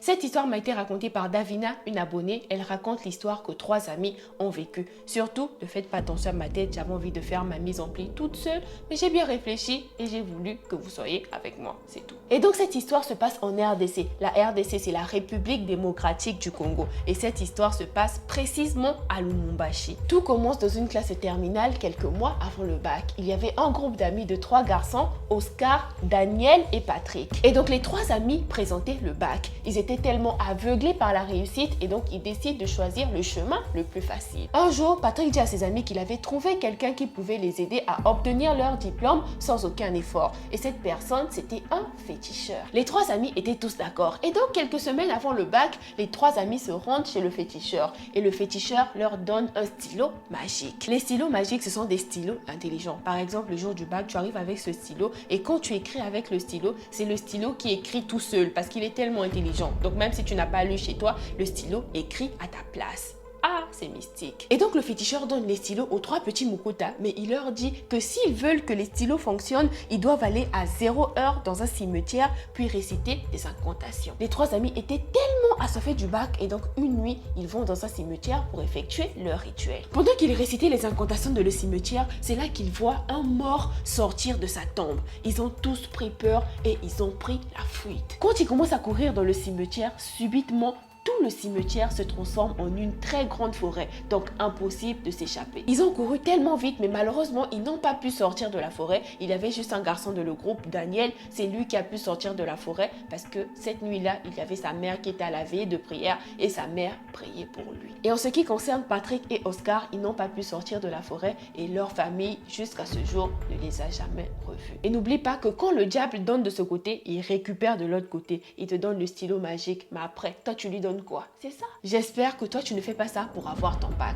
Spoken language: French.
Cette histoire m'a été racontée par Davina, une abonnée. Elle raconte l'histoire que 3 amis ont vécue. Surtout, ne faites pas attention à ma tête, j'avais envie de faire ma mise en pli toute seule, mais j'ai bien réfléchi et j'ai voulu que vous soyez avec moi, c'est tout. Et donc cette histoire se passe en RDC. La RDC, c'est la République démocratique du Congo. Et cette histoire se passe précisément à Lumumbashi. Tout commence dans une classe terminale quelques mois avant le bac. Il y avait un groupe d'amis de 3 garçons, Oscar, Daniel et Patrick. Et donc les 3 amis présentaient le bac. Ils étaient tellement aveuglés par la réussite et donc ils décident de choisir le chemin le plus facile. Un jour, Patrick dit à ses amis qu'il avait trouvé quelqu'un qui pouvait les aider à obtenir leur diplôme sans aucun effort. Et cette personne, c'était un féticheur. Les 3 amis étaient tous d'accord. Et donc quelques semaines avant le bac, les 3 amis se rendent chez le féticheur. Et le féticheur leur donne un stylo magique. Les stylos magiques, ce sont des stylos intelligents. Par exemple, le jour du bac, tu arrives avec ce stylo et quand tu écris avec le stylo, c'est le stylo qui écrit tout seul parce qu'il est tellement intelligent. Donc même si tu n'as pas lu chez toi, le stylo écrit à ta place. Ah, c'est mystique. Et donc le féticheur donne les stylos aux 3 petits Mukuta, mais il leur dit que s'ils veulent que les stylos fonctionnent, ils doivent aller à 0 heure dans un cimetière puis réciter des incantations. Les 3 amis étaient tellement assoiffés du bac et donc une nuit, ils vont dans un cimetière pour effectuer leur rituel. Pendant qu'ils récitaient les incantations de le cimetière, c'est là qu'ils voient un mort sortir de sa tombe. Ils ont tous pris peur et ils ont pris la fuite. Quand ils commencent à courir dans le cimetière, subitement, tout le cimetière se transforme en une très grande forêt, donc impossible de s'échapper. Ils ont couru tellement vite, mais malheureusement, ils n'ont pas pu sortir de la forêt. Il y avait juste un garçon de le groupe, Daniel, c'est lui qui a pu sortir de la forêt parce que cette nuit-là, il y avait sa mère qui était à la veille de prière et sa mère priait pour lui. Et en ce qui concerne Patrick et Oscar, ils n'ont pas pu sortir de la forêt et leur famille, jusqu'à ce jour, ne les a jamais revus. Et n'oublie pas que quand le diable donne de ce côté, il récupère de l'autre côté. Il te donne le stylo magique, mais après, toi, tu lui donnes quoi? C'est ça. J'espère que toi, tu ne fais pas ça pour avoir ton bac.